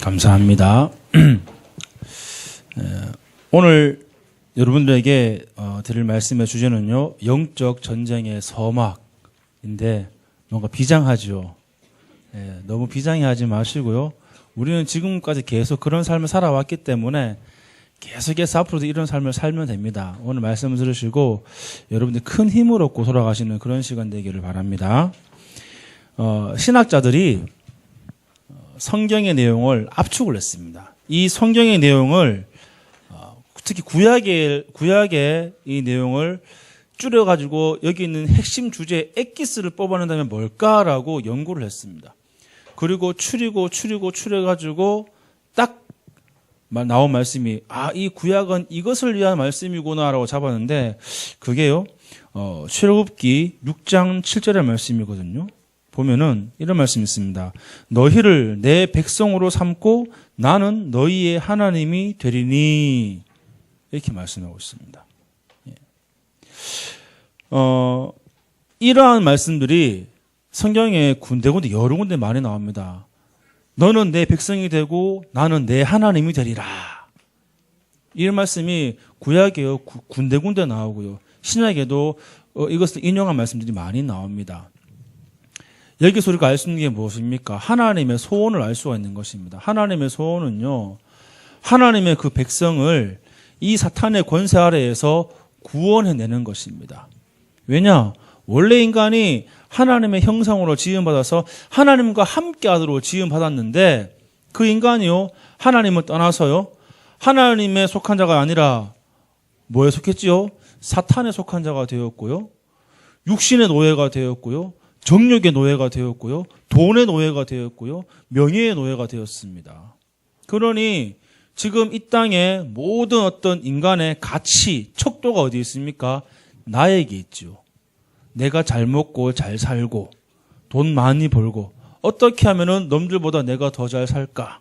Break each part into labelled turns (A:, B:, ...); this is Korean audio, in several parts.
A: 감사합니다. 오늘 여러분들에게 드릴 말씀의 주제는요, 영적 전쟁의 서막인데 뭔가 비장하죠. 너무 비장해하지 마시고요. 우리는 지금까지 계속 그런 삶을 살아왔기 때문에 계속해서 앞으로도 이런 삶을 살면 됩니다. 오늘 말씀을 들으시고 여러분들이 큰 힘을 얻고 돌아가시는 그런 시간 되기를 바랍니다. 신학자들이 성경의 내용을 압축을 했습니다. 이 성경의 내용을 특히 구약의 이 내용을 줄여가지고 여기 있는 핵심 주제 엑기스를 뽑아낸다면 뭘까라고 연구를 했습니다. 그리고 추려가지고 딱 나온 말씀이 이 구약은 이것을 위한 말씀이구나라고 잡았는데 그게요 출애굽기 6장 7절의 말씀이거든요. 보면은 이런 말씀이 있습니다. 너희를 내 백성으로 삼고 나는 너희의 하나님이 되리니 이렇게 말씀하고 있습니다. 이러한 말씀들이 성경에 군데군데 여러 군데 많이 나옵니다. 너는 내 백성이 되고 나는 내 하나님이 되리라. 이 말씀이 구약에요 군데군데 나오고요. 신약에도 이것을 인용한 말씀들이 많이 나옵니다. 여기서 우리가 알 수 있는 게 무엇입니까? 하나님의 소원을 알 수가 있는 것입니다. 하나님의 소원은요, 하나님의 그 백성을 이 사탄의 권세 아래에서 구원해내는 것입니다. 왜냐? 원래 인간이 하나님의 형상으로 지음받아서 하나님과 함께하도록 지음받았는데 그 인간이요, 하나님을 떠나서요, 하나님의 속한 자가 아니라 뭐에 속했지요? 사탄에 속한 자가 되었고요, 육신의 노예가 되었고요, 정욕의 노예가 되었고요, 돈의 노예가 되었고요, 명예의 노예가 되었습니다. 그러니 지금 이 땅에 모든 어떤 인간의 가치, 척도가 어디 있습니까? 나에게 있죠. 내가 잘 먹고 잘 살고 돈 많이 벌고 어떻게 하면은 남들보다 내가 더 잘 살까?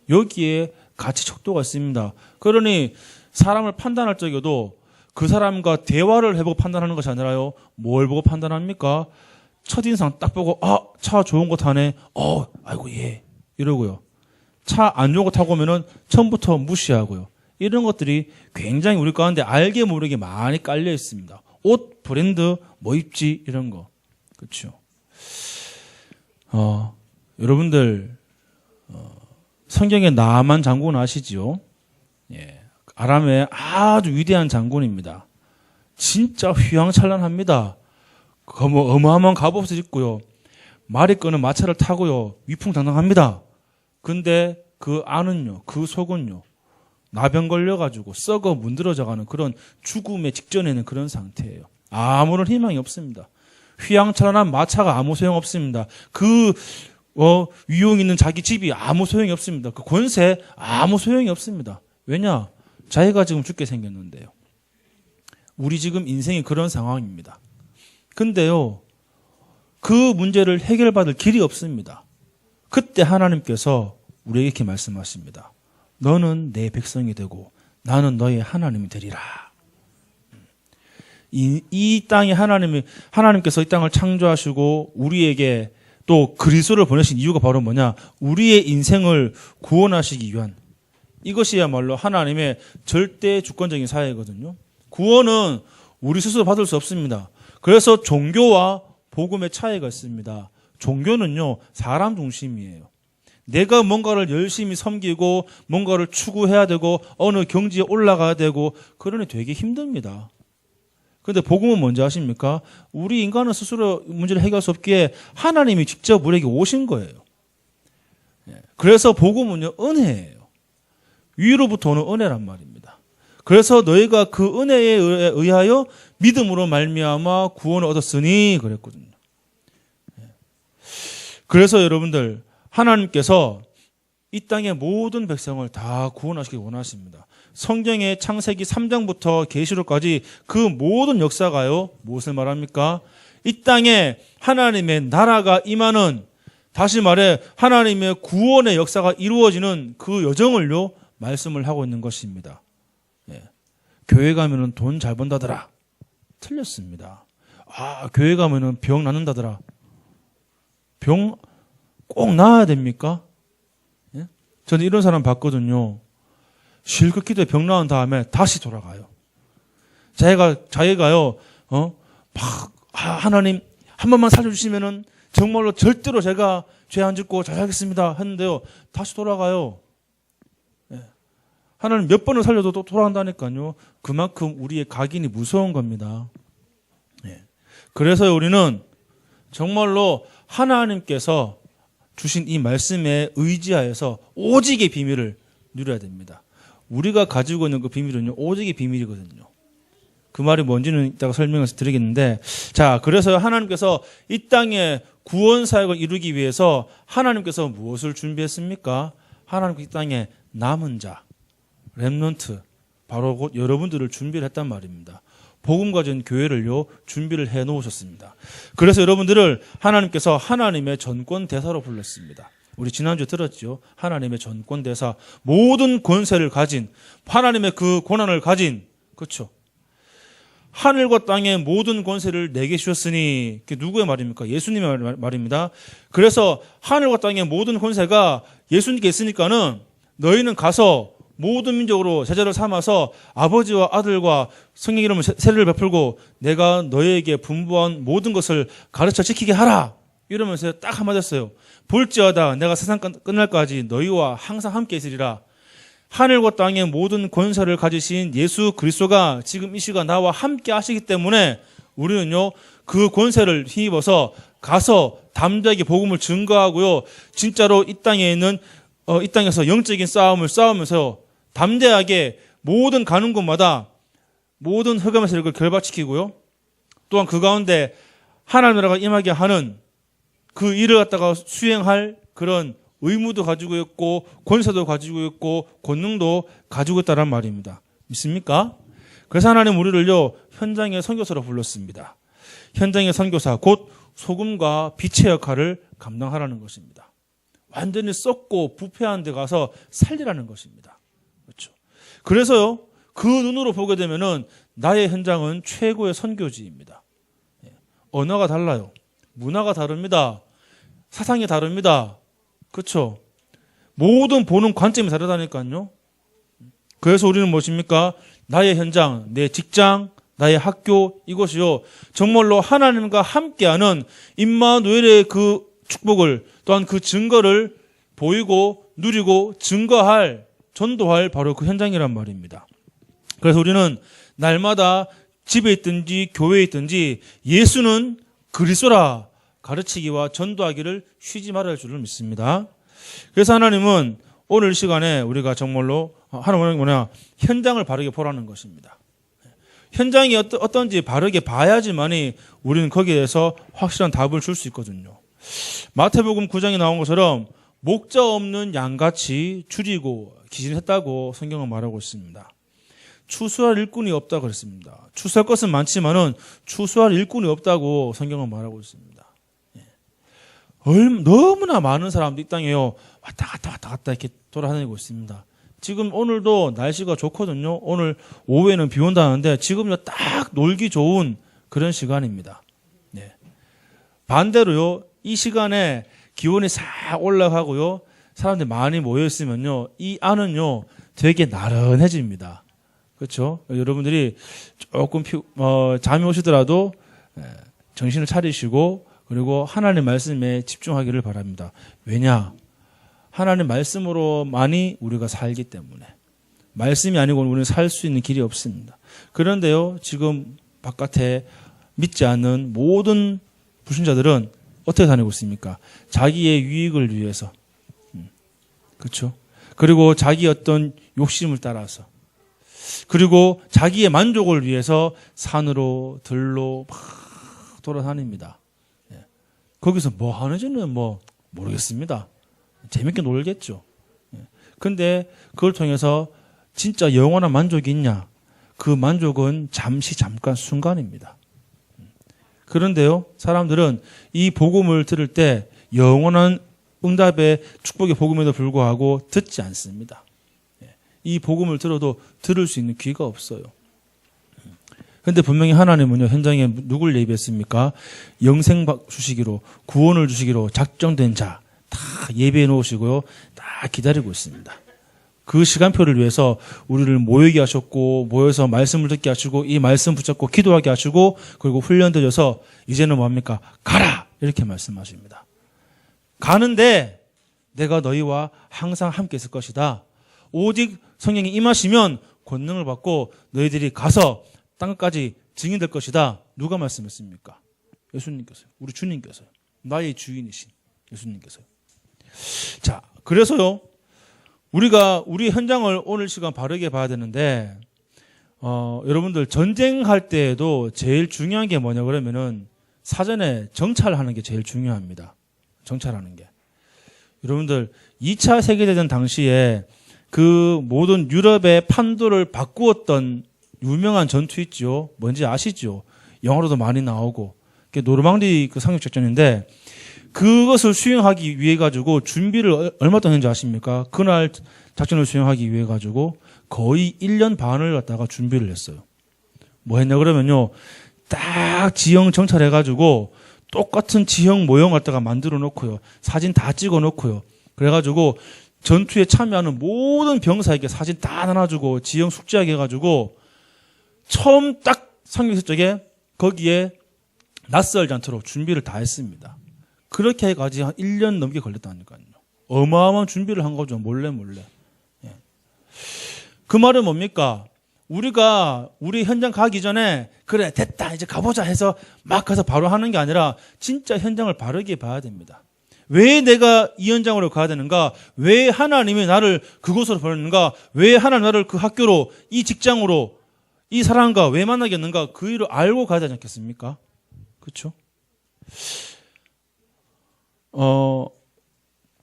A: 여기에 가치 척도가 있습니다. 그러니 사람을 판단할 적에도 그 사람과 대화를 해보고 판단하는 것이 아니라요. 뭘 보고 판단합니까? 첫인상 딱 보고 차 좋은 거 타네. 아이고 예. 이러고요. 차 안 좋은 거 타고 오면은 처음부터 무시하고요. 이런 것들이 굉장히 우리 가운데 알게 모르게 많이 깔려 있습니다. 옷, 브랜드, 뭐 입지 이런 거. 그렇죠. 여러분들 성경의 나만 장군 아시지요? 예. 아람의 아주 위대한 장군입니다. 진짜 휘황찬란합니다. 뭐 어마어마한 갑옷을 입고요. 말이 끄는 마차를 타고요. 위풍당당합니다. 근데 그 안은요, 그 속은요, 나병 걸려가지고 썩어 문드러져가는 그런 죽음의 직전에는 그런 상태예요. 아무런 희망이 없습니다. 휘황찬란한 마차가 아무 소용 없습니다. 그 위용 있는 자기 집이 아무 소용이 없습니다. 그 권세 아무 소용이 없습니다. 왜냐? 자기가 지금 죽게 생겼는데요. 우리 지금 인생이 그런 상황입니다. 근데요, 그 문제를 해결받을 길이 없습니다. 그때 하나님께서 우리에게 이렇게 말씀하십니다. 너는 내 백성이 되고 나는 너의 하나님이 되리라. 이 땅에 하나님께서 이 땅을 창조하시고 우리에게 또 그리스도를 보내신 이유가 바로 뭐냐? 우리의 인생을 구원하시기 위한, 이것이야말로 하나님의 절대 주권적인 사회거든요. 구원은 우리 스스로 받을 수 없습니다. 그래서 종교와 복음의 차이가 있습니다. 종교는요, 사람 중심이에요. 내가 뭔가를 열심히 섬기고 뭔가를 추구해야 되고 어느 경지에 올라가야 되고 그러니 되게 힘듭니다. 그런데 복음은 뭔지 아십니까? 우리 인간은 스스로 문제를 해결할 수 없기에 하나님이 직접 우리에게 오신 거예요. 그래서 복음은요, 은혜예요. 위로부터 오는 은혜란 말입니다. 그래서 너희가 그 은혜에 의하여 믿음으로 말미암아 구원을 얻었으니 그랬거든요. 그래서 여러분들, 하나님께서 이 땅의 모든 백성을 다 구원하시길 원하십니다. 성경의 창세기 3장부터 계시록까지 그 모든 역사가요, 무엇을 말합니까? 이 땅에 하나님의 나라가 임하는, 다시 말해 하나님의 구원의 역사가 이루어지는 그 여정을요, 말씀을 하고 있는 것입니다. 교회 가면은 돈 잘 번다더라. 틀렸습니다. 교회 가면은 병 낫는다더라. 병 꼭 나아야 됩니까? 예? 저는 이런 사람 봤거든요. 실컷 기도에 병 나은 다음에 다시 돌아가요. 자기가요, 하나님 한 번만 살려주시면은 정말로 절대로 제가 죄 안 짓고 잘 살겠습니다 했는데요. 다시 돌아가요. 예. 하나님 몇 번을 살려도 또 돌아간다니까요. 그만큼 우리의 각인이 무서운 겁니다. 예. 그래서 우리는 정말로 하나님께서 주신 이 말씀에 의지하여서 오직의 비밀을 누려야 됩니다. 우리가 가지고 있는 그 비밀은요, 오직의 비밀이거든요. 그 말이 뭔지는 이따가 설명해서 드리겠는데, 자, 그래서 하나님께서 이 땅에 구원 사역을 이루기 위해서 하나님께서 무엇을 준비했습니까? 하나님께서 이 땅에 남은 자, 렘넌트, 바로 곧 여러분들을 준비를 했단 말입니다. 복음 가진 교회를요, 준비를 해 놓으셨습니다. 그래서 여러분들을 하나님께서 하나님의 전권 대사로 불렀습니다. 우리 지난주에 들었죠. 하나님의 전권 대사, 모든 권세를 가진, 하나님의 그 권한을 가진, 그렇죠. 하늘과 땅의 모든 권세를 내게 주셨으니, 그게 누구의 말입니까? 예수님의 말입니다. 그래서 하늘과 땅의 모든 권세가 예수님께 있으니까는 너희는 가서 모든 민족으로 제자를 삼아서 아버지와 아들과 성령 이름으로 세례를 베풀고 내가 너희에게 분부한 모든 것을 가르쳐 지키게 하라. 이러면서 딱 한마디 했어요. 볼지어다 내가 세상 끝날까지 너희와 항상 함께 있으리라. 하늘과 땅의 모든 권세를 가지신 예수 그리스도가 지금 이 시간 나와 함께 하시기 때문에 우리는요, 그 권세를 힘입어서 가서 담대하게 복음을 증거하고요, 진짜로 이 땅에 있는 이 땅에서 영적인 싸움을 싸우면서 담대하게 모든 가는 곳마다 모든 흑암의 세력을 결박시키고요, 또한 그 가운데 하나님 나라가 임하게 하는 그 일을 갖다가 수행할 그런 의무도 가지고 있고 권세도 가지고 있고 권능도 가지고 있다는 말입니다. 믿습니까? 그래서 하나님 우리를요, 현장의 선교사로 불렀습니다. 현장의 선교사, 곧 소금과 빛의 역할을 감당하라는 것입니다. 완전히 썩고 부패한 데 가서 살리라는 것입니다. 그렇죠. 그래서요, 그 눈으로 보게 되면은 나의 현장은 최고의 선교지입니다. 언어가 달라요. 문화가 다릅니다. 사상이 다릅니다. 그렇죠. 모든 보는 관점이 다르다니까요. 그래서 우리는 무엇입니까? 나의 현장, 내 직장, 나의 학교, 이것이요, 정말로 하나님과 함께하는 임마누엘의 그 축복을, 또한 그 증거를 보이고 누리고 증거할, 전도할 바로 그 현장이란 말입니다. 그래서 우리는 날마다 집에 있든지 교회에 있든지 예수는 그리스도라 가르치기와 전도하기를 쉬지 말아야 할 줄을 믿습니다. 그래서 하나님은 오늘 시간에 우리가 정말로 하나님은 뭐냐, 현장을 바르게 보라는 것입니다. 현장이 어떤지 바르게 봐야지만이 우리는 거기에 대해서 확실한 답을 줄 수 있거든요. 마태복음 9장에 나온 것처럼 목자 없는 양같이 줄이고 기진했다고 성경은 말하고 있습니다. 추수할 일꾼이 없다 그랬습니다. 추수할 것은 많지만은 추수할 일꾼이 없다고 성경은 말하고 있습니다. 너무나 많은 사람들이 이 땅에요, 왔다 갔다 이렇게 돌아다니고 있습니다. 지금 오늘도 날씨가 좋거든요. 오늘 오후에는 비 온다는데 지금요, 딱 놀기 좋은 그런 시간입니다. 네. 반대로요, 이 시간에 기온이 싹 올라가고요, 사람들이 많이 모여 있으면요, 이 안은요 되게 나른해집니다. 그렇죠? 여러분들이 조금 잠이 오시더라도 정신을 차리시고 그리고 하나님 말씀에 집중하기를 바랍니다. 왜냐? 하나님 말씀으로만이 우리가 살기 때문에. 말씀이 아니고는 우리는 살 수 있는 길이 없습니다. 그런데요, 지금 바깥에 믿지 않는 모든 불신자들은 어떻게 다니고 있습니까? 자기의 유익을 위해서. 그렇죠? 그리고 자기 어떤 욕심을 따라서. 그리고 자기의 만족을 위해서 산으로 들로 막 돌아다닙니다. 거기서 뭐 하는지는 모르겠습니다. 재밌게 놀겠죠. 근데 그걸 통해서 진짜 영원한 만족이 있냐? 그 만족은 잠깐 순간입니다. 그런데요, 사람들은 이 복음을 들을 때 영원한 응답의 축복의 복음에도 불구하고 듣지 않습니다. 이 복음을 들어도 들을 수 있는 귀가 없어요. 그런데 분명히 하나님은요, 현장에 누굴 예비했습니까? 영생 주시기로, 구원을 주시기로 작정된 자, 다 예배해 놓으시고요. 딱 기다리고 있습니다. 그 시간표를 위해서 우리를 모이게 하셨고 모여서 말씀을 듣게 하시고 이 말씀 붙잡고 기도하게 하시고 그리고 훈련되어서 이제는 뭡니까? 가라! 이렇게 말씀하십니다. 가는데 내가 너희와 항상 함께 있을 것이다. 오직 성령이 임하시면 권능을 받고 너희들이 가서 땅까지 증인될 것이다. 누가 말씀했습니까? 예수님께서요. 우리 주님께서요. 나의 주인이신 예수님께서요. 자, 그래서요. 우리가 우리 현장을 오늘 시간 바르게 봐야 되는데 여러분들 전쟁할 때에도 제일 중요한 게 뭐냐 그러면은 사전에 정찰하는 게 제일 중요합니다. 정찰하는 게. 여러분들 2차 세계대전 당시에 그 모든 유럽의 판도를 바꾸었던 유명한 전투 있죠. 뭔지 아시죠? 영화로도 많이 나오고. 그게 노르망디 그 상륙작전인데 그것을 수행하기 위해 가지고 준비를 얼마 동안 했는지 아십니까? 그날 작전을 수행하기 위해 가지고 거의 1년 반을 갖다가 준비를 했어요. 뭐 했냐 그러면요. 딱 지형 정찰해 가지고 똑같은 지형 모형 갖다가 만들어 놓고요. 사진 다 찍어 놓고요. 그래 가지고 전투에 참여하는 모든 병사에게 사진 다 나눠주고 지형 숙지하게 해가지고 처음 딱 상륙했을 적에 거기에 낯설지 않도록 준비를 다 했습니다. 그렇게 해가지고 한 1년 넘게 걸렸다니까요. 어마어마한 준비를 한 거죠. 몰래. 예. 그 말은 뭡니까? 우리가 우리 현장 가기 전에 그래 됐다 이제 가보자 해서 막 가서 바로 하는 게 아니라 진짜 현장을 바르게 봐야 됩니다. 왜 내가 이 현장으로 가야 되는가? 왜 하나님이 나를 그곳으로 보냈는가? 왜 하나님 나를 그 학교로 이 직장으로 이 사람과 왜 만나겠는가? 그 일을 알고 가야 되지 않겠습니까? 그렇죠?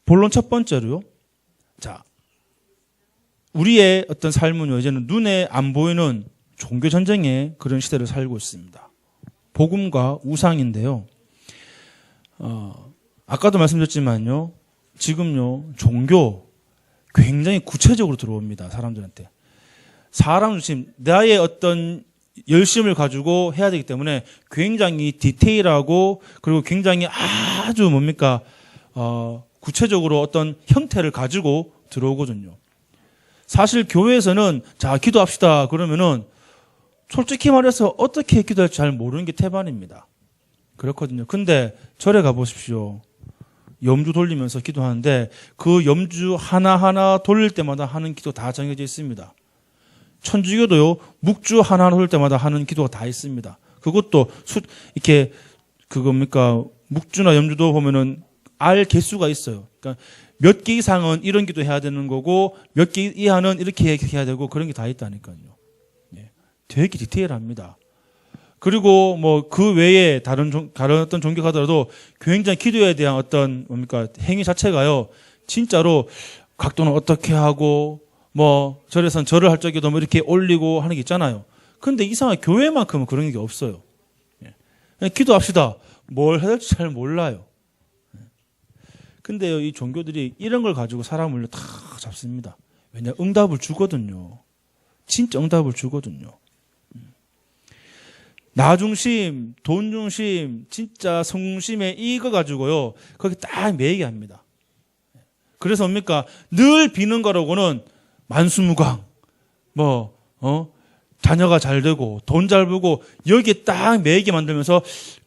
A: 본론 첫 번째로요. 자, 우리의 어떤 삶은 이제는 눈에 안 보이는 종교 전쟁의 그런 시대를 살고 있습니다. 복음과 우상인데요. 아까도 말씀드렸지만요. 지금요. 종교 굉장히 구체적으로 들어옵니다. 사람들한테. 사람 중심 나의 어떤 열심을 가지고 해야 되기 때문에 굉장히 디테일하고 그리고 굉장히 아주 뭡니까 구체적으로 어떤 형태를 가지고 들어오거든요. 사실 교회에서는 자 기도합시다 그러면은 솔직히 말해서 어떻게 기도할지 잘 모르는 게 태반입니다. 그렇거든요. 근데 절에 가보십시오. 염주 돌리면서 기도하는데 그 염주 하나하나 돌릴 때마다 하는 기도 다 정해져 있습니다. 천주교도요, 묵주 하나 돌릴 때마다 하는 기도가 다 있습니다. 그것도 이렇게, 그겁니까, 묵주나 염주도 보면은 알 개수가 있어요. 그러니까 몇 개 이상은 이런 기도 해야 되는 거고, 몇 개 이하는 이렇게 해야 되고, 그런 게 다 있다니까요. 예. 되게 디테일합니다. 그리고 뭐 그 외에 다른 어떤 종교 가더라도 굉장히 기도에 대한 어떤 뭡니까 행위 자체가요 진짜로 각도는 어떻게 하고 뭐 절에선 절을 할 적에도 뭐 이렇게 올리고 하는 게 있잖아요. 근데 이상하게 교회만큼은 그런 게 없어요. 그냥 기도합시다. 뭘 해야 될지 잘 몰라요. 근데요 이 종교들이 이런 걸 가지고 사람을 다 잡습니다. 왜냐 응답을 주거든요. 진짜 응답을 주거든요. 나 중심, 돈 중심, 진짜 성심에 이거 가지고요. 거기 딱 매이게 합니다. 그래서 뭡니까? 늘 비는 거라고는 만수무강, 자녀가 잘 되고, 돈 잘 벌고, 여기에 딱 매이게 만들면서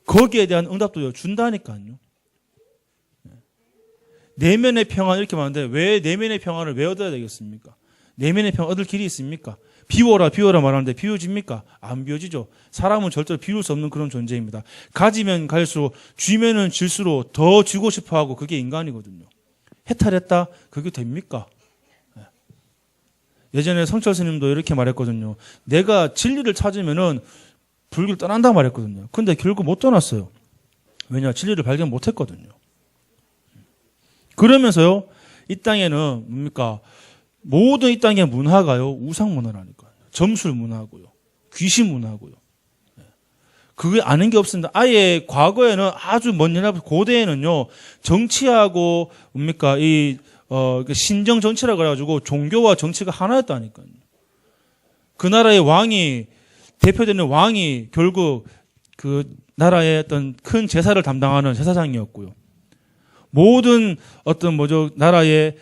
A: 거기에 대한 응답도 준다니까요. 내면의 평안 이렇게 말하는데 왜 내면의 평안을 왜 얻어야 되겠습니까? 내면의 평안 얻을 길이 있습니까? 비워라 말하는데 비워집니까? 안 비워지죠. 사람은 절대로 비울 수 없는 그런 존재입니다. 가지면 갈수록 쥐면은 질수록 더 쥐고 싶어하고 그게 인간이거든요. 해탈했다? 그게 됩니까? 예전에 성철 스님도 이렇게 말했거든요. 내가 진리를 찾으면은 불교를 떠난다 말했거든요. 근데 결국 못 떠났어요. 왜냐? 진리를 발견 못 했거든요. 그러면서요, 이 땅에는 뭡니까? 모든 이 땅의 문화가요, 우상 문화라니까요. 점술 문화고요. 귀신 문화고요. 그게 아는 게 없습니다. 아예 과거에는 아주 먼 옛날 고대에는요, 정치하고 뭡니까? 신정 정치라 그래가지고 종교와 정치가 하나였다니까요. 그 나라의 왕이, 대표되는 왕이 결국 그 나라의 어떤 큰 제사를 담당하는 제사장이었고요. 모든 어떤 나라의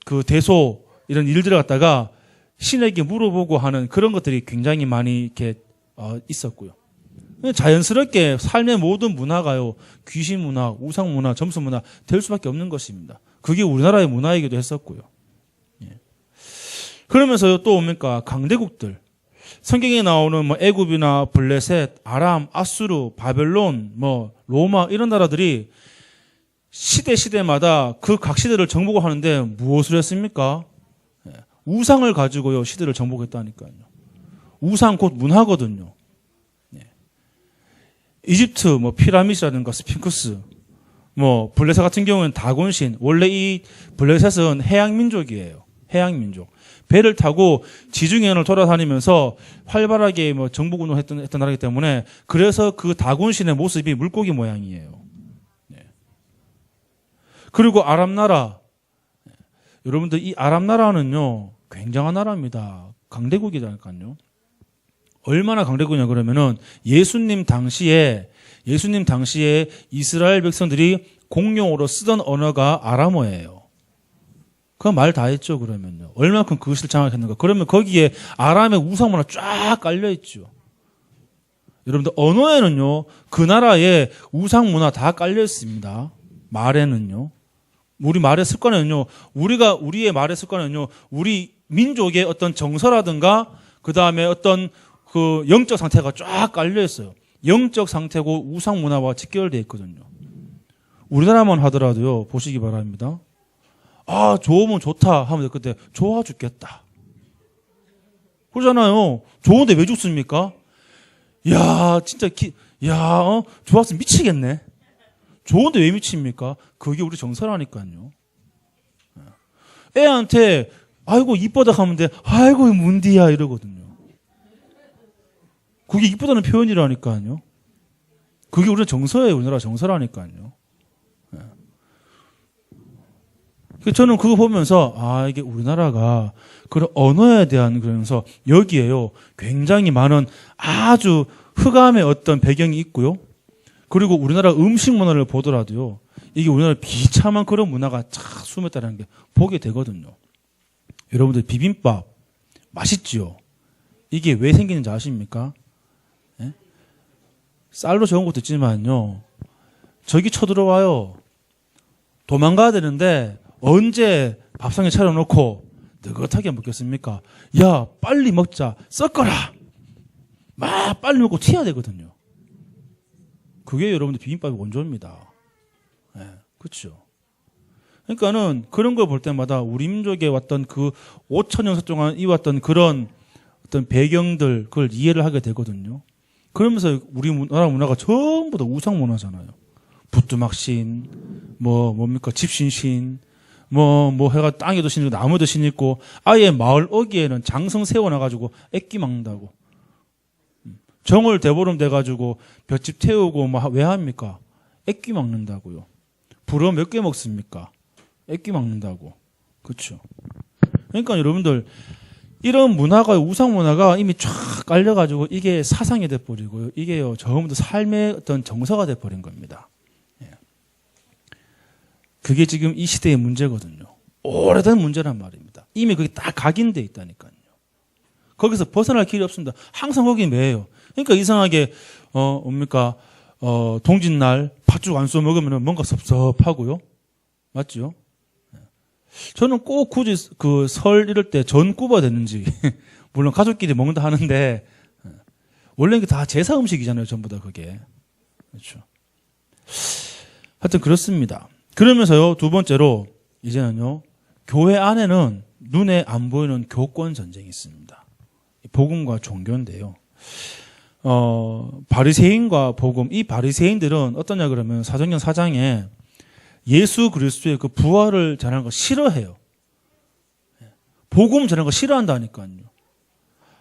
A: 그 대소 이런 일들을 갖다가 신에게 물어보고 하는 그런 것들이 굉장히 많이 이렇게 있었고요. 자연스럽게 삶의 모든 문화가요, 귀신 문화, 우상 문화, 점수 문화 될 수밖에 없는 것입니다. 그게 우리나라의 문화이기도 했었고요. 예. 그러면서 또 뭡니까? 강대국들. 성경에 나오는 뭐 애굽이나 블레셋, 아람, 아수르, 바벨론, 뭐 로마 이런 나라들이 시대마다 그 각 시대를 정복하는데 무엇을 했습니까? 예. 우상을 가지고요 시대를 정복했다니까요. 우상 곧 문화거든요. 이집트 뭐 피라미드라든가 스핑크스, 뭐 블레셋 같은 경우는 다곤신. 원래 이 블레셋은 해양 민족이에요. 해양 민족. 배를 타고 지중해를 돌아다니면서 활발하게 뭐 정복 운동을 했던 나라이기 때문에 그래서 그 다곤신의 모습이 물고기 모양이에요. 네. 그리고 아랍 나라. 여러분들 이 아랍 나라는요 굉장한 나라입니다. 강대국이라니까요. 얼마나 강대국이냐 그러면은 예수님 당시에 이스라엘 백성들이 공용으로 쓰던 언어가 아람어예요. 그 말 다 했죠 그러면요. 얼마큼 그것을 장악했는가. 그러면 거기에 아람의 우상문화 쫙 깔려 있죠. 여러분들 언어에는요 그 나라의 우상문화 다 깔려 있습니다. 말에는요. 우리 말의 습관에는요. 우리의 말의 습관에는요. 우리 민족의 어떤 정서라든가 그 다음에 어떤 그 영적 상태가 쫙 깔려 있어요. 영적 상태고 우상 문화와 직결되어 있거든요. 우리나라만 하더라도요. 보시기 바랍니다. 아, 좋으면 좋다 하면 그때 좋아 죽겠다. 그러잖아요. 좋은데 왜 죽습니까? 야, 진짜 좋았으면 미치겠네. 좋은데 왜 미칩니까? 그게 우리 정서라니까요. 애한테 아이고 이쁘다 하면 돼. 아이고 문디야 이러거든요. 그게 이쁘다는 표현이라니까요. 그게 우리 정서예요. 우리나라 정서라니까요. 저는 그거 보면서 이게 우리나라가 그런 언어에 대한 그러면서 여기에요. 굉장히 많은 아주 흑암의 어떤 배경이 있고요. 그리고 우리나라 음식 문화를 보더라도요. 이게 우리나라 비참한 그런 문화가 쫙 숨었다는 게 보게 되거든요. 여러분들 비빔밥 맛있지요? 이게 왜 생기는지 아십니까? 예? 쌀로 적은 것도 있지만요. 저기 쳐들어와요. 도망가야 되는데 언제 밥상에 차려놓고 느긋하게 먹겠습니까? 야 빨리 먹자. 섞어라. 막 빨리 먹고 튀어야 되거든요. 그게 여러분들 비빔밥의 원조입니다. 네, 그렇죠. 그러니까는 그런 걸 볼 때마다 우리 민족에 왔던 그 5,000년 동안 이왔던 그런 어떤 배경들 그걸 이해를 하게 되거든요. 그러면서 우리 나라 문화가 전부 다 우상 문화잖아요. 부뚜막신, 뭡니까 집신신, 해가 땅에도 신 있고 나무도 신 있고 아예 마을 어귀에는 장성 세워놔가지고 액기 막는다고. 정월 대보름 돼가지고 볏짚 태우고 왜 합니까? 액기 막는다고요. 불어 몇 개 먹습니까? 액기 막는다고. 그렇죠. 그러니까 여러분들 이런 문화가 우상 문화가 이미 쫙 깔려가지고 이게 사상이 돼버리고요. 이게요 전부 다 삶의 어떤 정서가 돼버린 겁니다. 예. 그게 지금 이 시대의 문제거든요. 오래된 문제란 말입니다. 이미 그게 딱 각인돼 있다니까요. 거기서 벗어날 길이 없습니다. 항상 거기 매예요. 그러니까 이상하게 동짓날 팥죽 안 쏘 먹으면 뭔가 섭섭하고요. 맞죠? 저는 꼭 굳이 그 설 이럴 때 전 굽어야 되는지 물론 가족끼리 먹는다 하는데 원래 이게 다 제사 음식이잖아요. 전부 다 그게. 그렇죠. 하여튼 그렇습니다. 그러면서요. 두 번째로 이제는요. 교회 안에는 눈에 안 보이는 교권 전쟁이 있습니다. 복음과 종교인데요. 바리새인과 복음, 이 바리새인들은 어떠냐 그러면 사도행전 4장에 예수 그리스도의 그 부활을 전하는 거 싫어해요. 복음 전하는 거 싫어한다니까요.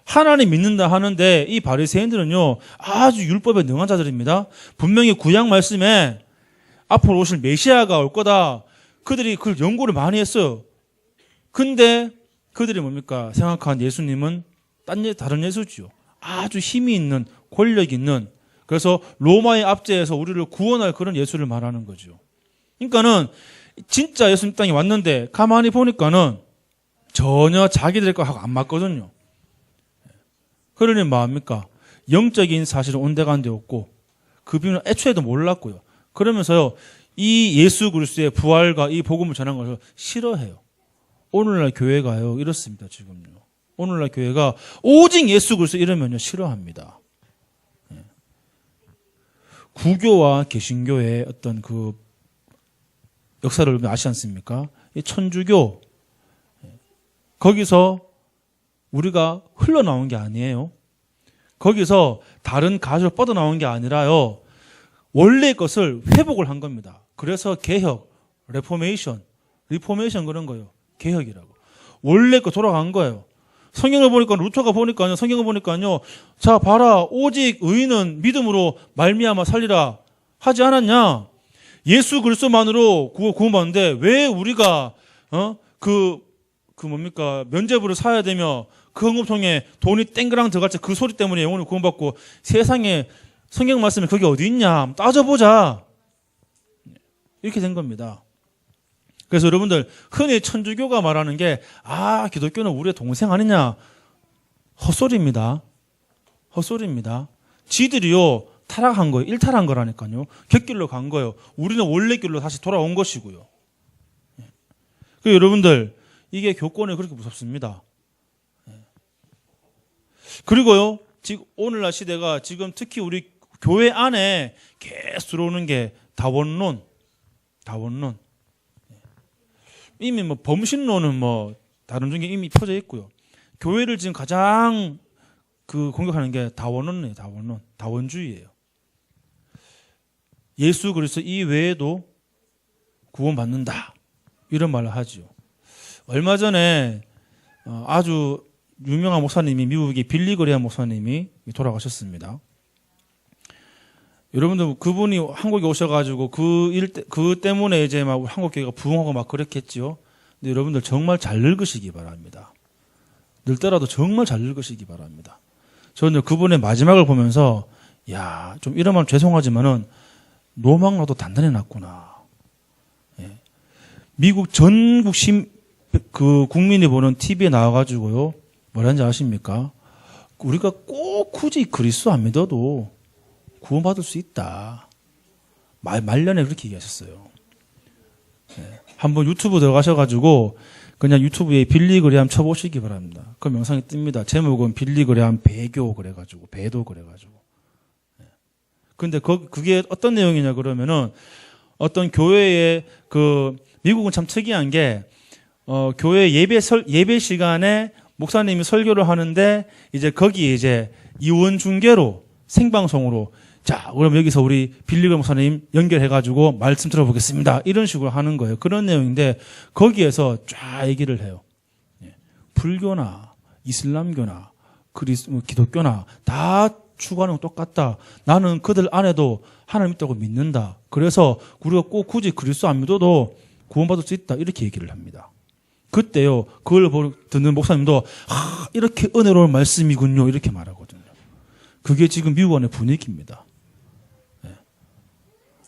A: 하나님 믿는다 하는데 이 바리새인들은요 아주 율법에 능한 자들입니다. 분명히 구약 말씀에 앞으로 오실 메시아가 올 거다. 그들이 그 연구를 많이 했어요. 근데 그들이 뭡니까? 생각한 예수님은 다른 예수지요. 아주 힘이 있는 권력 있는 그래서 로마의 압제에서 우리를 구원할 그런 예수를 말하는 거죠. 그러니까는 진짜 예수님 땅에 왔는데 가만히 보니까는 전혀 자기들 거하고 안 맞거든요. 그러니 뭐합니까? 영적인 사실은 온데간데 없고 그 비밀은 애초에도 몰랐고요. 그러면서요, 이 예수 그리스도의 부활과 이 복음을 전한 것을 싫어해요. 오늘날 교회가요 이렇습니다. 지금요. 오늘날 교회가 오직 예수 그리스도 이러면요 싫어합니다. 구교와 개신교의 어떤 그 역사를 여러분 아시지 않습니까? 이 천주교 거기서 우리가 흘러나온 게 아니에요. 거기서 다른 가지로 뻗어나온 게 아니라요. 원래 것을 회복을 한 겁니다. 그래서 개혁, 리포메이션 그런 거예요. 개혁이라고. 원래 거 돌아간 거예요. 성경을 보니까 루터가 보니까요. 성경을 보니까요. 자 봐라. 오직 의인은 믿음으로 말미암아 살리라 하지 않았냐. 예수 그리스도만으로 구원받는데 왜 우리가 뭡니까 면죄부를 사야 되며 그 헌금통에 돈이 땡그랑 들어갈 때 그 소리 때문에 영혼을 구원받고 세상에 성경 말씀에 그게 어디 있냐 따져보자 이렇게 된 겁니다. 그래서 여러분들 흔히 천주교가 말하는 게 기독교는 우리의 동생 아니냐 헛소리입니다. 지들이요 타락한 거예요. 일탈한 거라니까요. 객길로 간 거예요. 우리는 원래 길로 다시 돌아온 것이고요. 그리고 여러분들 이게 교권이 그렇게 무섭습니다. 그리고요 지금 오늘날 시대가 지금 특히 우리 교회 안에 계속 들어오는 게 다원론. 이미 뭐 범신론은 뭐 다른 중에 이미 퍼져 있고요. 교회를 지금 가장 공격하는 게 다원론이에요. 다원주의예요. 예수 그리스도 이외에도 구원받는다 이런 말을 하죠. 얼마 전에 아주 유명한 목사님이 미국의 빌리 그레이엄 목사님이 돌아가셨습니다. 여러분들 그분이 한국에 오셔가지고 그 때문에 이제 막 한국 교회가 부흥하고 막 그랬겠지요. 근데 여러분들 정말 잘 늙으시기 바랍니다. 늙더라도 정말 잘 늙으시기 바랍니다. 저는 그분의 마지막을 보면서 좀 이러면 죄송하지만은 노망나도 단단히 났구나. 미국 전국 국민이 보는 TV에 나와가지고요 뭐라는지 아십니까? 우리가 꼭 굳이 그리스도 안 믿어도 구원받을 수 있다. 말년에 그렇게 얘기하셨어요. 한번 유튜브 들어가셔가지고 그냥 유튜브에 빌리 그레이엄 쳐보시기 바랍니다. 그 영상이 뜹니다. 제목은 빌리 그레이엄 배도 그래가지고. 근데 그게 어떤 내용이냐 그러면은 어떤 교회의 미국은 참 특이한 게 교회 예배 시간에 목사님이 설교를 하는데 이제 거기에 이제 이원 중계로 생방송으로 자, 그럼 여기서 우리 빌리그 목사님 연결해가지고 말씀 들어보겠습니다. 이런 식으로 하는 거예요. 그런 내용인데 거기에서 쫙 얘기를 해요. 불교나 이슬람교나 기독교나 다 추구하는 건 똑같다. 나는 그들 안에도 하나님 있다고 믿는다. 그래서 우리가 꼭 굳이 그리스도 안 믿어도 구원받을 수 있다. 이렇게 얘기를 합니다. 그때요. 그걸 듣는 목사님도 이렇게 은혜로운 말씀이군요. 이렇게 말하거든요. 그게 지금 미국 안의 분위기입니다.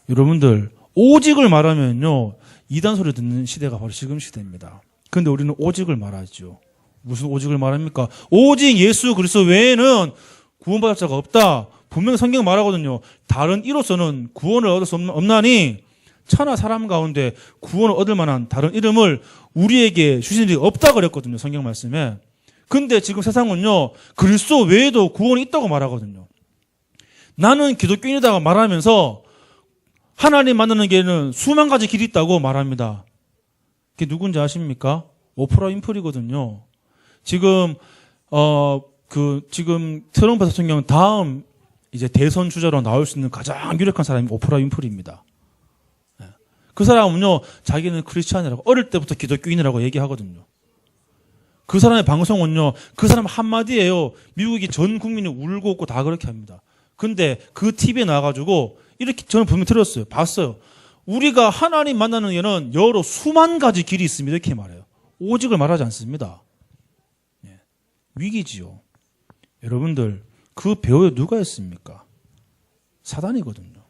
A: 여러분들 오직을 말하면요. 이단 소리 듣는 시대가 바로 지금 시대입니다. 그런데 우리는 오직을 말하죠. 무슨 오직을 말합니까? 오직 예수 그리스도 외에는 구원받을 자가 없다. 분명히 성경 말하거든요. 다른 이로서는 구원을 얻을 수 없나니 천하 사람 가운데 구원을 얻을 만한 다른 이름을 우리에게 주신 일이 없다 그랬거든요. 성경 말씀에. 근데 지금 세상은요. 그리스도 외에도 구원이 있다고 말하거든요. 나는 기독교인이다가 말하면서 하나님 만나는 길에는 수만 가지 길이 있다고 말합니다. 그게 누군지 아십니까? 오프라 윈프리거든요. 지금 지금 트럼프 대통령 다음 이제 대선 주자로 나올 수 있는 가장 유력한 사람이 오프라 윈프리입니다. 그 사람은요, 자기는 크리스찬이라고 어릴 때부터 기독교인이라고 얘기하거든요. 그 사람의 방송은요, 그 사람 한마디예요. 미국이 전 국민이 울고 웃고 다 그렇게 합니다. 근데 그 TV에 나와가지고 이렇게 저는 분명히 들었어요. 봤어요. 우리가 하나님 만나는 데는 여러 수만 가지 길이 있습니다. 이렇게 말해요. 오직을 말하지 않습니다. 위기지요. 여러분들 그 배후에 누가 있습니까? 사단이거든요.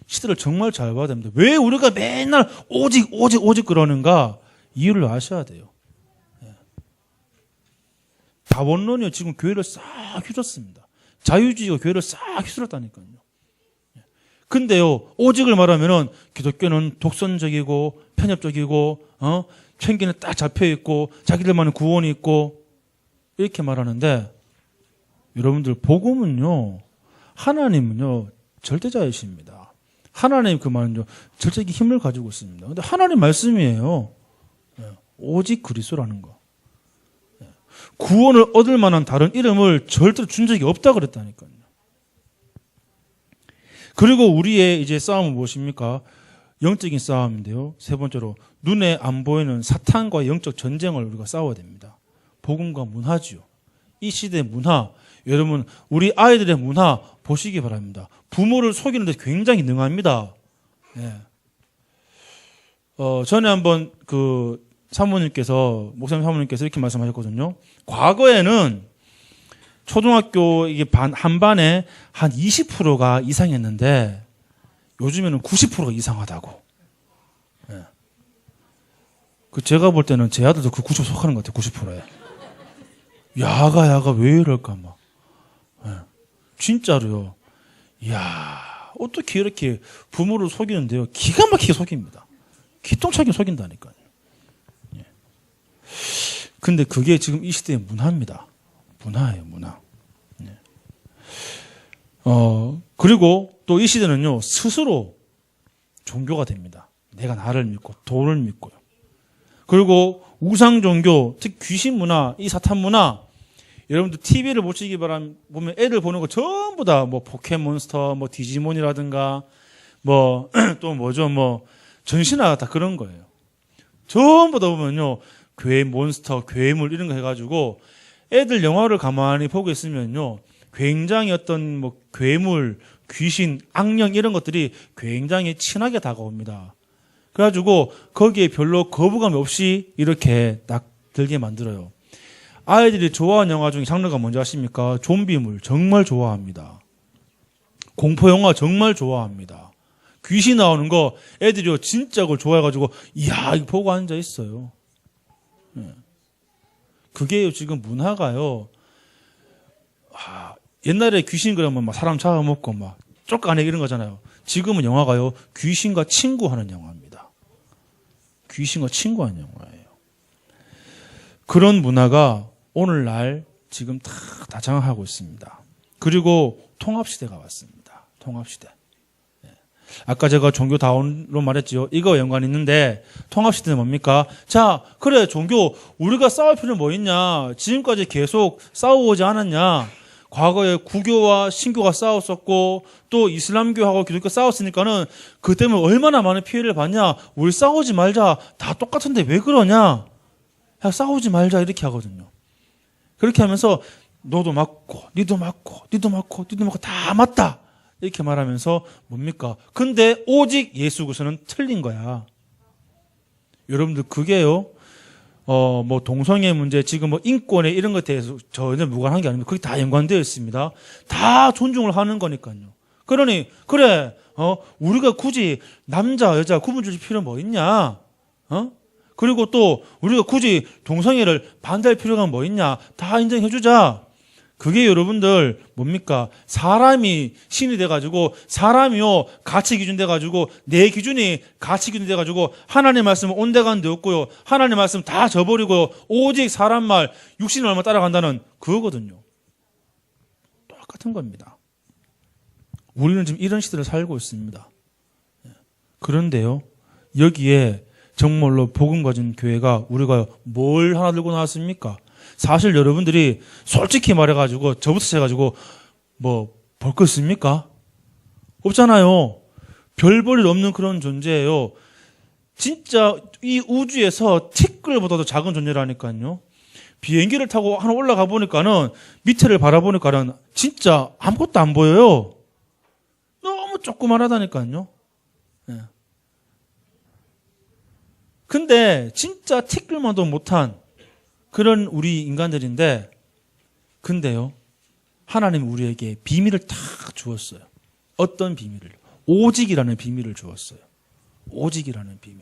A: 시대를 정말 잘 봐야 됩니다. 왜 우리가 맨날 오직 그러는가 이유를 아셔야 돼요. 다원론이 지금 교회를 싹 휘젓습니다. 자유주의가 교회를 싹 휘둘렀다니까요. 근데요, 오직을 말하면은 기독교는 독선적이고 편협적이고 편견에 딱 잡혀 있고 자기들만의 구원이 있고 이렇게 말하는데 여러분들 복음은요, 하나님은요 절대자이십니다. 하나님 그 말은요 절대적인 힘을 가지고 있습니다. 근데 하나님 말씀이에요. 오직 그리스도라는 거. 구원을 얻을 만한 다른 이름을 절대로 준 적이 없다 그랬다니까요. 그리고 우리의 이제 싸움은 무엇입니까? 영적인 싸움인데요. 세 번째로 눈에 안 보이는 사탄과의 영적 전쟁을 우리가 싸워야 됩니다. 복음과 문화지요. 이 시대의 문화, 여러분 우리 아이들의 문화 보시기 바랍니다. 부모를 속이는 데 굉장히 능합니다. 네. 전에 한번 목사님 사모님께서 이렇게 말씀하셨거든요. 과거에는 초등학교 이게 한 반에 한 20%가 이상했는데 요즘에는 90%가 이상하다고. 예. 제가 볼 때는 제 아들도 그 90% 속하는 것 같아요. 90%에. 야가 왜 이럴까 막. 예. 진짜로요. 이야, 어떻게 이렇게 부모를 속이는데요. 기가 막히게 속입니다. 기똥차게 속인다니까요. 예. 근데 그게 지금 이 시대의 문화입니다. 문화예요, 문화. 네. 그리고 또 이 시대는요, 스스로 종교가 됩니다. 내가 나를 믿고, 돈을 믿고요. 그리고 우상 종교, 특히 귀신 문화, 이 사탄 문화, 여러분들 TV를 보시기 바라면, 보면 애들 보는 거 전부 다 뭐 포켓몬스터, 뭐 디지몬이라든가, 또 전신화가 다 그런 거예요. 전부 다 보면요, 몬스터, 괴물 이런 거 해가지고, 애들 영화를 가만히 보고 있으면요, 굉장히 어떤 괴물, 귀신, 악령 이런 것들이 굉장히 친하게 다가옵니다. 그래가지고 거기에 별로 거부감 없이 이렇게 딱 들게 만들어요. 아이들이 좋아하는 영화 중에 장르가 뭔지 아십니까? 좀비물 정말 좋아합니다. 공포 영화 정말 좋아합니다. 귀신 나오는 거 애들이 진짜 그걸 좋아해가지고 이야 이거 보고 앉아 있어요. 그게 지금 문화가요. 옛날에 귀신 그러면 막 사람 잡아먹고 막 쫓아내고 이런 거잖아요. 지금은 영화가요. 귀신과 친구하는 영화입니다. 귀신과 친구하는 영화예요. 그런 문화가 오늘날 지금 다 장악하고 있습니다. 그리고 통합시대가 왔습니다. 통합시대. 아까 제가 종교 다운로 말했죠. 이거 연관이 있는데 통합시대는 뭡니까? 자, 그래 종교 우리가 싸울 필요는 뭐 있냐? 지금까지 계속 싸워오지 않았냐? 과거에 구교와 신교가 싸웠었고 또 이슬람교하고 기독교 싸웠으니까는 그 때문에 얼마나 많은 피해를 봤냐? 우리 싸우지 말자. 다 똑같은데 왜 그러냐? 야, 싸우지 말자 이렇게 하거든요. 그렇게 하면서 너도 맞고 니도 맞고 니도 맞고 니도 맞고 다 맞다. 이렇게 말하면서 뭡니까? 근데 오직 예수 그리스도는 틀린 거야. 여러분들 그게요. 동성애 문제 지금 인권에 이런 것에 대해서 전혀 무관한 게 아닙니다. 그게 다 연관되어 있습니다. 다 존중을 하는 거니까요. 그러니 그래 우리가 굳이 남자 여자 구분 줄 필요 뭐 있냐? 그리고 또 우리가 굳이 동성애를 반대할 필요가 뭐 있냐? 다 인정해 주자. 그게 여러분들 뭡니까? 사람이 신이 돼가지고 사람이요 가치 기준 돼가지고 내 기준이 가치 기준 돼가지고 하나님 말씀은 온데간데 없고요. 하나님 말씀 다 저버리고 오직 사람 말 육신을 얼마 따라간다는 그거거든요. 똑같은 겁니다. 우리는 지금 이런 시대를 살고 있습니다. 그런데요 여기에 정말로 복음 가진 교회가 우리가 뭘 하나 들고 나왔습니까? 사실 여러분들이 솔직히 말해가지고 저부터 해가지고 볼 거 있습니까? 없잖아요. 별 볼 일 없는 그런 존재예요. 진짜 이 우주에서 티끌보다도 작은 존재라니까요. 비행기를 타고 하나 올라가 보니까는 밑에를 바라보니까는 진짜 아무것도 안 보여요. 너무 조그만하다니까요. 네. 근데 진짜 티끌만도 못한 그런 우리 인간들인데 근데요 하나님 우리에게 비밀을 탁 주었어요. 어떤 비밀을? 오직이라는 비밀을 주었어요. 오직이라는 비밀.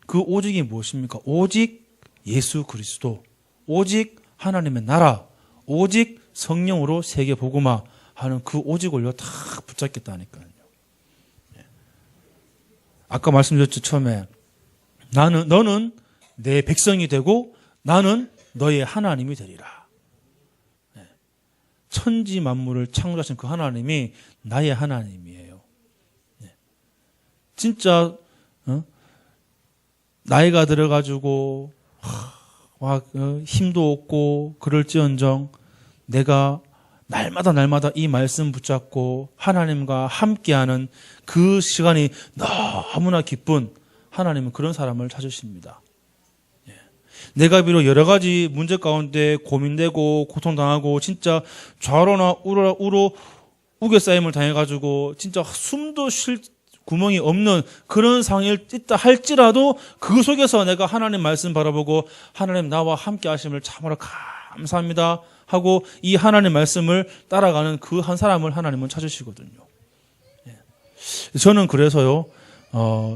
A: 그 오직이 무엇입니까? 오직 예수 그리스도, 오직 하나님의 나라, 오직 성령으로 세계 복음화 하는 그 오직을 다 붙잡겠다니까요. 아까 말씀드렸죠, 처음에. 너는 내 백성이 되고 나는 너의 하나님이 되리라. 천지 만물을 창조하신 그 하나님이 나의 하나님이에요. 진짜 나이가 들어가지고 힘도 없고 그럴지언정 내가 날마다 이 말씀 붙잡고 하나님과 함께하는 그 시간이 너무나 기쁜 하나님은 그런 사람을 찾으십니다. 내가 비록 여러 가지 문제 가운데 고민되고 고통당하고 진짜 좌로나 우로 우겨싸임을 당해가지고 진짜 숨도 쉴 구멍이 없는 그런 상황이 있다 할지라도 그 속에서 내가 하나님 말씀 바라보고 하나님 나와 함께 하심을 참으로 감사합니다 하고 이 하나님 말씀을 따라가는 그 한 사람을 하나님은 찾으시거든요. 저는 그래서요,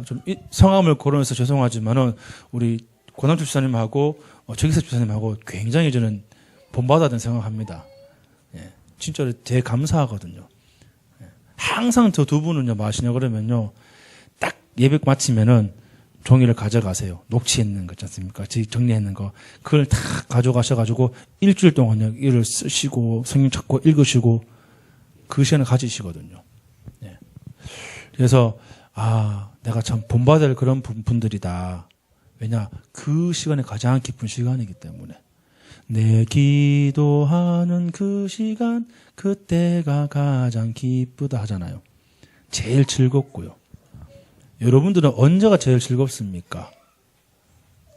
A: 좀 성함을 거론해서 죄송하지만은 우리 고남주 집사님하고 최기석 집사님하고 굉장히 저는 본받아야 생각합니다. 진짜로 되게 감사하거든요. 항상 저 두 분은요, 뭐 하시냐 그러면요, 딱 예배 마치면은 종이를 가져가세요. 녹취했는 거 있지 않습니까? 정리했는 거. 그걸 다 가져가셔가지고 일주일 동안요, 일을 쓰시고 성경 찾고 읽으시고 그 시간을 가지시거든요. 그래서, 내가 참 본받아야 될 그런 분들이다. 왜냐? 그 시간이 가장 기쁜 시간이기 때문에. 내 기도하는 그 시간, 그때가 가장 기쁘다 하잖아요. 제일 즐겁고요. 여러분들은 언제가 제일 즐겁습니까?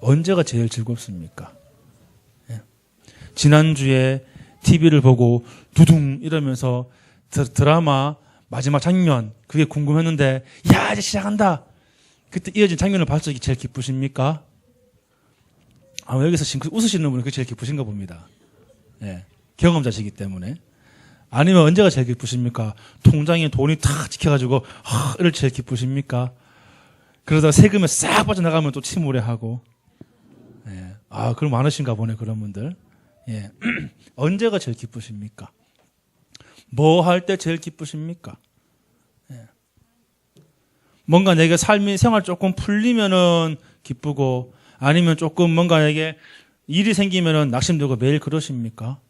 A: 언제가 제일 즐겁습니까? 지난주에 TV를 보고 두둥 이러면서 드라마 마지막 장면, 그게 궁금했는데, 야, 이제 시작한다! 그때 이어진 장면을 봤을 때 제일 기쁘십니까? 여기서 지금 웃으시는 분은 그게 제일 기쁘신가 봅니다. 경험자시기 때문에. 아니면 언제가 제일 기쁘십니까? 통장에 돈이 탁 찍혀가지고, 이럴 제일 기쁘십니까? 그러다가 세금에 싹 빠져나가면 또 침울해하고. 그럼 많으신가 보네, 그런 분들. 언제가 제일 기쁘십니까? 뭐 할 때 제일 기쁘십니까? 뭔가 내게 삶이 생활 조금 풀리면은 기쁘고, 아니면 조금 뭔가 내게 일이 생기면은 낙심되고 매일 그러십니까?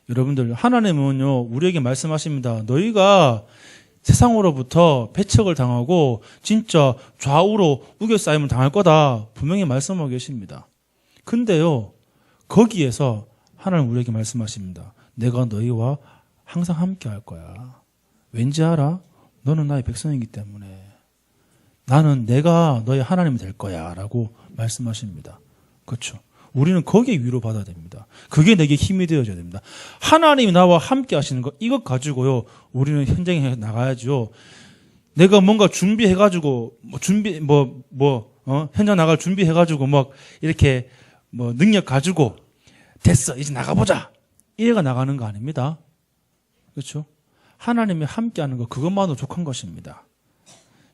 A: 여러분들, 하나님은요, 우리에게 말씀하십니다. 너희가 세상으로부터 배척을 당하고 진짜 좌우로 우겨싸임을 당할 거다. 분명히 말씀하고 계십니다. 근데요, 거기에서 하나님 우리에게 말씀하십니다. 내가 너희와 항상 함께 할 거야. 왠지 알아? 너는 나의 백성이기 때문에. 나는 내가 너의 하나님이 될 거야. 라고 말씀하십니다. 그렇죠? 우리는 거기에 위로받아야 됩니다. 그게 내게 힘이 되어줘야 됩니다. 하나님이 나와 함께 하시는 거, 이것 가지고요, 우리는 현장에 나가야죠. 내가 뭔가 준비해가지고, 현장 나갈 준비해가지고, 이렇게, 능력 가지고, 됐어, 이제 나가보자. 이래가 나가는 거 아닙니다. 그렇죠? 하나님이 함께 하는 거, 그것만으로 족한 것입니다.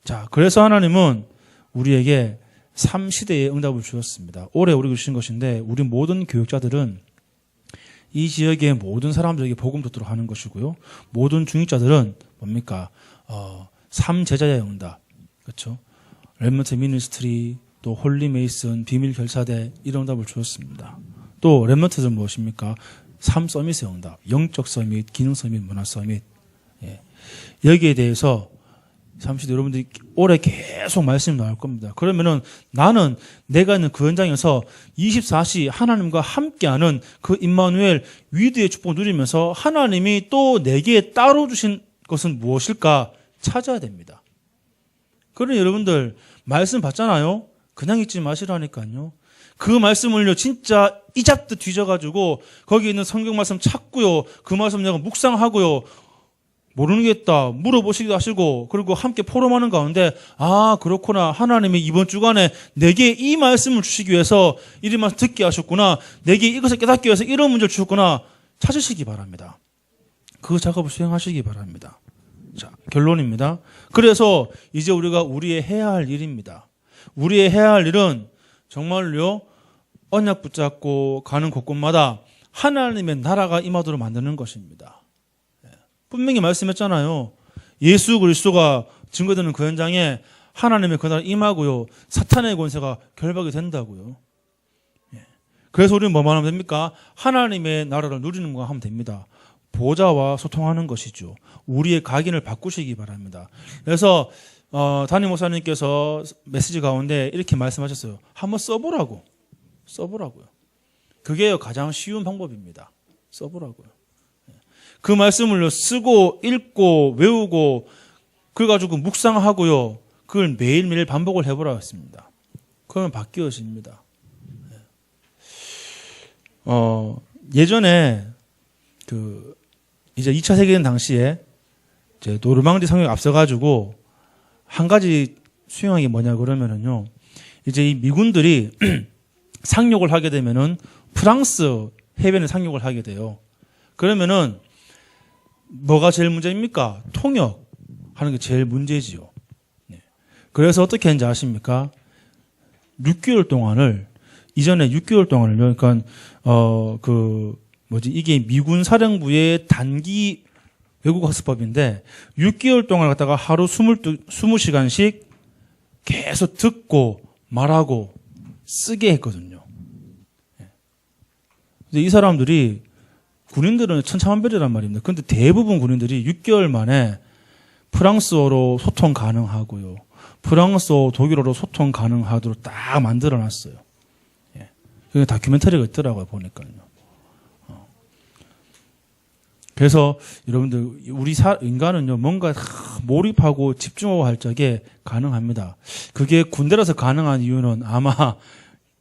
A: 자, 그래서 하나님은 우리에게 3시대의 응답을 주었습니다. 올해 우리가 주신 것인데, 우리 모든 교육자들은 이 지역의 모든 사람들에게 복음 듣도록 하는 것이고요. 모든 중직자들은 뭡니까? 3제자의 응답. 그렇죠? 렘넌트 미니스트리, 또 홀리 메이슨, 비밀 결사대, 이런 응답을 주었습니다. 또 렘넌트들은 무엇입니까? 3서밋의 응답. 영적 서밋, 기능 서밋, 문화 서밋. 여기에 대해서 30대 여러분들이 올해 계속 말씀이 나올 겁니다. 그러면은 나는 내가 있는 그 현장에서 24시 하나님과 함께하는 그 임마누엘 위드의 축복을 누리면서 하나님이 또 내게 따로 주신 것은 무엇일까 찾아야 됩니다. 그러니 여러분들 말씀 받잖아요. 그냥 잊지 마시라니까요. 그 말씀을요 진짜 이잡듯 뒤져가지고 거기 있는 성경 말씀 찾고요. 그 말씀 내가 묵상하고요. 모르겠다 물어보시기도 하시고, 그리고 함께 포럼하는 가운데 그렇구나, 하나님이 이번 주간에 내게 이 말씀을 주시기 위해서 이런 말씀 듣게 하셨구나, 내게 이것을 깨닫기 위해서 이런 문제를 주셨구나 찾으시기 바랍니다. 그 작업을 수행하시기 바랍니다. 자, 결론입니다. 그래서 이제 우리가 우리의 해야 할 일입니다. 우리의 해야 할 일은 정말요, 언약 붙잡고 가는 곳곳마다 하나님의 나라가 임하도록 만드는 것입니다. 분명히 말씀했잖아요. 예수 그리스도가 증거되는 그 현장에 하나님의 그 나라 임하고요, 사탄의 권세가 결박이 된다고요. 그래서 우리는 뭐만 하면 됩니까? 하나님의 나라를 누리는 것만 하면 됩니다. 보좌와 소통하는 것이죠. 우리의 각인을 바꾸시기 바랍니다. 그래서 담임 목사님께서 메시지 가운데 이렇게 말씀하셨어요. 한번 써보라고요. 그게 가장 쉬운 방법입니다. 써보라고요. 그 말씀을 쓰고 읽고 외우고 그래가지고 묵상하고요, 그걸 매일매일 반복을 해보라고 했습니다. 그러면 바뀌어집니다. 예전에 이제 2차 세계대전 당시에 이제 노르망디 상륙에 앞서가지고 한 가지 수용한 게 뭐냐 그러면은요, 이제 이 미군들이 상륙을 하게 되면은 프랑스 해변에 상륙을 하게 돼요. 그러면은 뭐가 제일 문제입니까? 통역하는 게 제일 문제지요. 그래서 어떻게 했는지 아십니까? 6개월 동안을, 이전에 6개월 동안을요, 그러니까 이게 미군 사령부의 단기 외국 학습법인데 6개월 동안 갖다가 하루 20시간씩 계속 듣고 말하고 쓰게 했거든요. 근데 이 사람들이, 군인들은 천차만별이란 말입니다. 그런데 대부분 군인들이 6개월 만에 프랑스어로 소통 가능하고요, 프랑스어, 독일어로 소통 가능하도록 딱 만들어 놨어요. 그게 다큐멘터리가 있더라고요, 보니까요. 그래서 여러분들, 우리 인간은요, 뭔가 몰입하고 집중하고 할 적에 가능합니다. 그게 군대라서 가능한 이유는 아마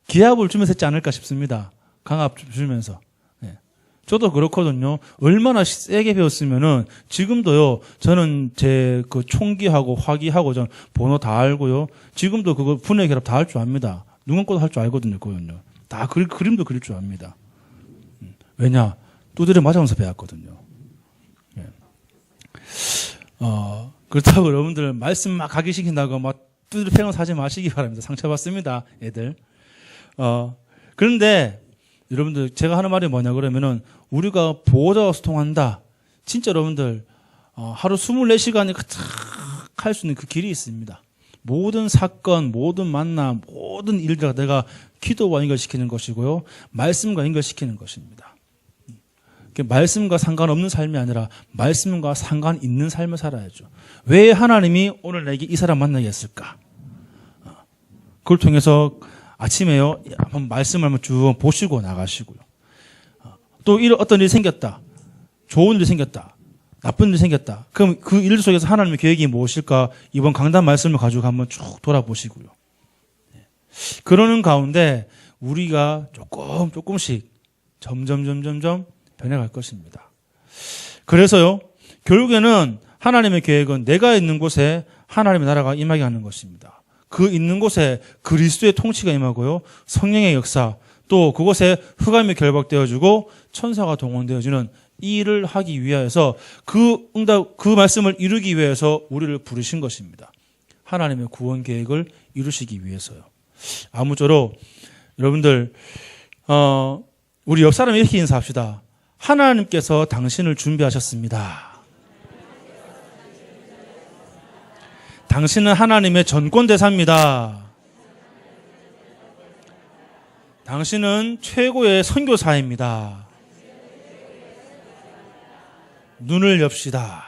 A: 기합을 주면서 했지 않을까 싶습니다. 강압 주면서. 저도 그렇거든요. 얼마나 세게 배웠으면은 지금도요, 저는 제 그 총기하고 화기하고 전 번호 다 알고요, 지금도 그거 분해 결합 다 할 줄 압니다. 누군 것도 할 줄 알거든요, 그거는요. 다 그림도 그릴 줄 압니다. 왜냐? 두드려 맞으면서 배웠거든요. 그렇다고 여러분들 말씀 막 가기 시킨다고 막 두드려 패면서 하지 마시기 바랍니다. 상처받습니다, 애들. 그런데 여러분들, 제가 하는 말이 뭐냐 그러면은, 우리가 보호자와 소통한다. 진짜 여러분들, 하루 24시간이 할 수 있는 그 길이 있습니다. 모든 사건, 모든 만남, 모든 일들 내가 기도와 연결시키는 것이고요, 말씀과 연결시키는 것입니다. 말씀과 상관없는 삶이 아니라 말씀과 상관 있는 삶을 살아야죠. 왜 하나님이 오늘 내게 이 사람 만나게 했을까? 그걸 통해서 아침에요, 한번 말씀을 한번 쭉 보시고 나가시고요. 또 어떤 일이 생겼다. 좋은 일이 생겼다. 나쁜 일이 생겼다. 그럼 그 일 속에서 하나님의 계획이 무엇일까? 이번 강단 말씀을 가지고 한번 쭉 돌아보시고요. 그러는 가운데 우리가 조금씩 점점 변해갈 것입니다. 그래서요, 결국에는 하나님의 계획은 내가 있는 곳에 하나님의 나라가 임하게 하는 것입니다. 그 있는 곳에 그리스도의 통치가 임하고요, 성령의 역사, 또 그곳에 흑암이 결박되어지고 천사가 동원되어지는 이 일을 하기 위하여서, 그 말씀을 이루기 위해서 우리를 부르신 것입니다. 하나님의 구원 계획을 이루시기 위해서요. 아무쪼록 여러분들, 우리 옆 사람 이렇게 인사합시다. 하나님께서 당신을 준비하셨습니다. 당신은 하나님의 전권대사입니다. 당신은 최고의 선교사입니다. 눈을 엽시다.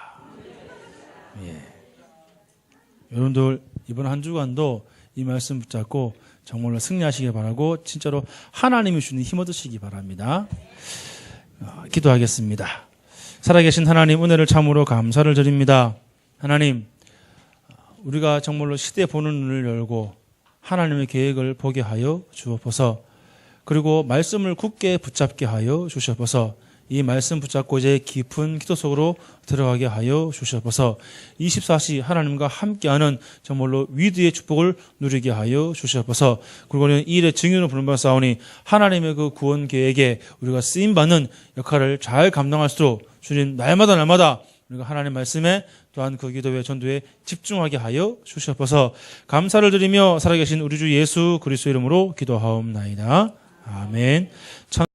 A: 여러분들, 이번 한 주간도 이 말씀 붙잡고 정말로 승리하시길 바라고, 진짜로 하나님이 주는 힘 얻으시기 바랍니다. 기도하겠습니다. 살아계신 하나님, 은혜를 참으로 감사를 드립니다. 하나님, 우리가 정말로 시대 보는 눈을 열고 하나님의 계획을 보게 하여 주옵소서. 그리고 말씀을 굳게 붙잡게 하여 주시옵소서. 이 말씀 붙잡고 이제 깊은 기도 속으로 들어가게 하여 주시옵소서. 24시 하나님과 함께하는 정말로 위대의 축복을 누리게 하여 주시옵소서. 그리고 이 일의 증인으로 부름받사오니 하나님의 그 구원 계획에 우리가 쓰임받는 역할을 잘 감당할 수 있도록 주님, 날마다 우리가 하나님 말씀에 또한 그 기도회 전도에 집중하게 하여 주시옵소서. 감사를 드리며 살아계신 우리 주 예수 그리스도 이름으로 기도하옵나이다. 아멘.